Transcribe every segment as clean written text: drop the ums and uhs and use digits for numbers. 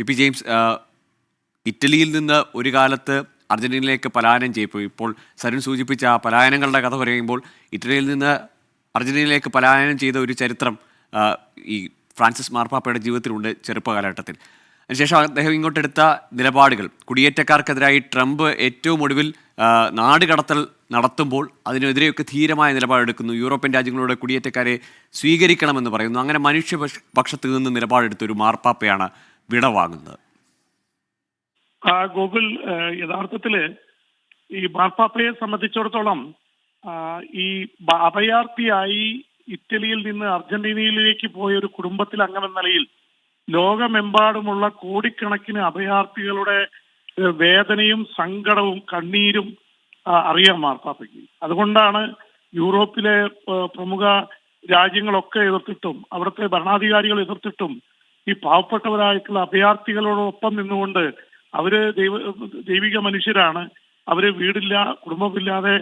P James, ഇറ്റലിയിൽ നിന്ന് ഒരു കാലത്ത് അർജന്റീനയിലേക്ക് പലായനം ചെയ്യപ്പോൾ ഇപ്പോൾ സരുൺ സൂചിപ്പിച്ച ആ പലായനങ്ങളുടെ കഥ പറയുമ്പോൾ ഇറ്റലിയിൽ നിന്ന് അർജന്റീനയിലേക്ക് പലായനം ചെയ്ത ഒരു ചരിത്രം ഈ ഫ്രാൻസിസ് മാർപ്പാപ്പയുടെ ജീവിതത്തിലുണ്ട് ചെറുപ്പകാലഘട്ടത്തിൽ. അതിനുശേഷം അദ്ദേഹം ഇങ്ങോട്ടെടുത്ത നിലപാടുകൾ, കുടിയേറ്റക്കാർക്കെതിരായി ട്രംപ് ഏറ്റവും ഒടുവിൽ നാടുകടത്തൽ നടത്തുമ്പോൾ അതിനെതിരെയൊക്കെ ധീരമായ നിലപാടെടുക്കുന്നു. യൂറോപ്യൻ രാജ്യങ്ങളുടെ കുടിയേറ്റക്കാരെ സ്വീകരിക്കണമെന്ന് പറയുന്നു. അങ്ങനെ മനുഷ്യപക്ഷത്ത് നിന്ന് നിലപാടെടുത്ത ഒരു മാർപ്പാപ്പയാണ് വിടവാങ്ങുന്നത്. ഗൂഗിൾ യഥാർത്ഥത്തില് ഈ മാർപ്പാപ്പയെ സംബന്ധിച്ചിടത്തോളം ഈ അഭയാർത്ഥിയായി ഇറ്റലിയിൽ നിന്ന് അർജന്റീനയിലേക്ക് പോയ ഒരു കുടുംബത്തിൽ അംഗമെന്ന നിലയിൽ ലോകമെമ്പാടുമുള്ള കോടിക്കണക്കിന് അഭയാർത്ഥികളുടെ വേദനയും സങ്കടവും കണ്ണീരും അറിയാം മാർപ്പാപ്പയ്ക്ക്. അതുകൊണ്ടാണ് യൂറോപ്പിലെ പ്രമുഖ രാജ്യങ്ങളൊക്കെ എതിർത്തിട്ടും അവിടുത്തെ ഭരണാധികാരികൾ എതിർത്തിട്ടും ഈ പാവപ്പെട്ടവരായിട്ടുള്ള അഭയാർത്ഥികളോടൊപ്പം നിന്നുകൊണ്ട് അവര് ദൈവിക മനുഷ്യരാണ്, അവര് വീടില്ല, കുടുംബമില്ലാതെ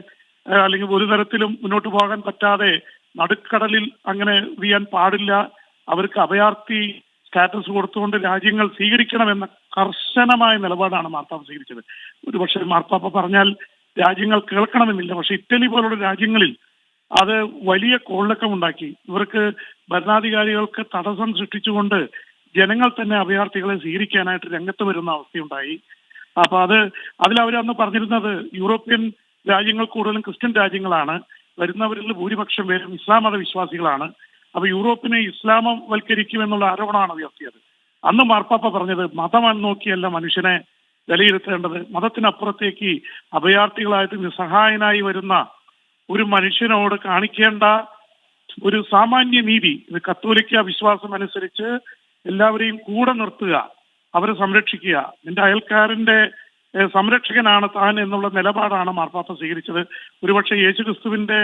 അല്ലെങ്കിൽ ഒരു തരത്തിലും മുന്നോട്ട് പോകാൻ പറ്റാതെ നടുക്കടലിൽ അങ്ങനെ ചെയ്യാൻ പാടില്ല, അവർക്ക് അഭയാർത്ഥി സ്റ്റാറ്റസ് കൊടുത്തുകൊണ്ട് രാജ്യങ്ങൾ സ്വീകരിക്കണമെന്ന കർശനമായ നിലപാടാണ് മാർപ്പാപ്പ സ്വീകരിച്ചത്. ഒരുപക്ഷെ മാർപ്പാപ്പ പറഞ്ഞാൽ രാജ്യങ്ങൾ കേൾക്കണമെന്നില്ല, പക്ഷെ ഇറ്റലി പോലുള്ള രാജ്യങ്ങളിൽ അത് വലിയ കോളിളക്കമുണ്ടാക്കി. ഇവർക്ക് ഭരണാധികാരികൾക്ക് തടസ്സം സൃഷ്ടിച്ചുകൊണ്ട് ജനങ്ങൾ തന്നെ അഭയാർത്ഥികളെ സ്വീകരിക്കാനായിട്ട് രംഗത്ത് വരുന്ന അവസ്ഥയുണ്ടായി. അപ്പൊ അതിലവരന്ന് പറഞ്ഞിരുന്നത് യൂറോപ്യൻ രാജ്യങ്ങൾ കൂടുതലും ക്രിസ്ത്യൻ രാജ്യങ്ങളാണ്, വരുന്നവരിൽ ഭൂരിപക്ഷം പേരും ഇസ്ലാം മത വിശ്വാസികളാണ്. അപ്പൊ യൂറോപ്പിനെ ഇസ്ലാമവൽക്കരിക്കുമെന്നുള്ള ആരോപണമാണ് ഉയർത്തിയത്. അന്ന് മാർപ്പാപ്പ പറഞ്ഞത് മതം നോക്കിയല്ല മനുഷ്യനെ വിലയിരുത്തേണ്ടത്, മതത്തിനപ്പുറത്തേക്ക് അഭയാർത്ഥികളായിട്ട് നിസ്സഹായനായി വരുന്ന ഒരു മനുഷ്യനോട് കാണിക്കേണ്ട ഒരു സാമാന്യ നീതി, ഇത് കത്തോലിക്ക വിശ്വാസം അനുസരിച്ച് എല്ലാവരെയും കൂടെ നിർത്തുക, അവരെ സംരക്ഷിക്കുക, നിന്റെ അയൽക്കാരന്റെ സംരക്ഷകനാണ് താൻ എന്നുള്ള നിലപാടാണ് മാർപ്പാപ്പ സ്വീകരിച്ചത്. ഒരുപക്ഷെ യേശുക്രിസ്തുവിന്റെ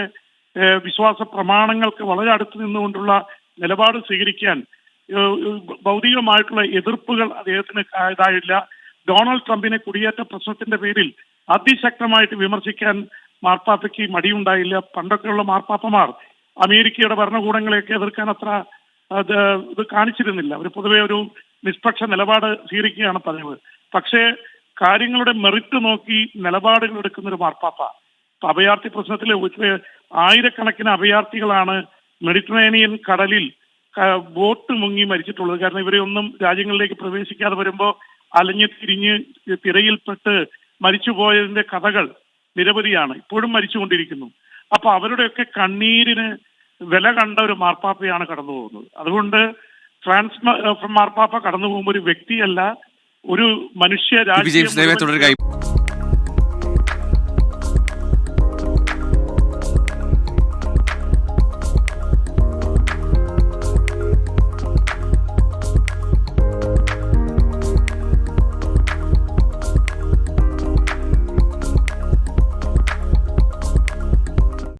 വിശ്വാസ പ്രമാണങ്ങൾക്ക് വളരെ അടുത്ത് നിന്നുകൊണ്ടുള്ള നിലപാട് സ്വീകരിക്കാൻ ഭൗതികമായിട്ടുള്ള എതിർപ്പുകൾ അദ്ദേഹത്തിന് ഇതായില്ല. ഡൊണാൾഡ് ട്രംപിനെ കുടിയേറ്റ പ്രശ്നത്തിന്റെ പേരിൽ അതിശക്തമായിട്ട് വിമർശിക്കാൻ മാർപ്പാപ്പയ്ക്ക് മടിയുണ്ടായില്ല. പണ്ടൊക്കെയുള്ള മാർപ്പാപ്പമാർ അമേരിക്കയുടെ ഭരണകൂടങ്ങളെയൊക്കെ എതിർക്കാൻ അത്ര ഇത് കാണിച്ചിരുന്നില്ല. അവർ പൊതുവെ ഒരു നിഷ്പക്ഷ നിലപാട് സ്വീകരിക്കുകയാണ് പതിവ്. പക്ഷേ കാര്യങ്ങളുടെ മെറിറ്റ് നോക്കി നിലപാടുകൾ എടുക്കുന്ന ഒരു മാർപ്പാപ്പ. അഭയാർത്ഥി പ്രശ്നത്തിൽ ആയിരക്കണക്കിന് അഭയാർത്ഥികളാണ് മെഡിറ്ററേനിയൻ കടലിൽ ബോട്ട് മുങ്ങി മരിച്ചിട്ടുള്ളത്. കാരണം ഇവരെയൊന്നും രാജ്യങ്ങളിലേക്ക് പ്രവേശിക്കാതെ വരുമ്പോൾ അലഞ്ഞു തിരിഞ്ഞ് തിരയിൽപ്പെട്ട് മരിച്ചുപോയതിന്റെ കഥകൾ നിരവധിയാണ്, ഇപ്പോഴും മരിച്ചുകൊണ്ടിരിക്കുന്നു. അപ്പൊ അവരുടെയൊക്കെ കണ്ണീരിന് വില കണ്ട ഒരു മാർപ്പാപ്പയാണ് കടന്നു പോകുന്നത്. അതുകൊണ്ട് ഫ്രാൻസ് മാർപ്പാപ്പ കടന്നു പോകുമ്പോൾ ഒരു വ്യക്തിയല്ല, ഒരു മനുഷ്യ രാജ്യം.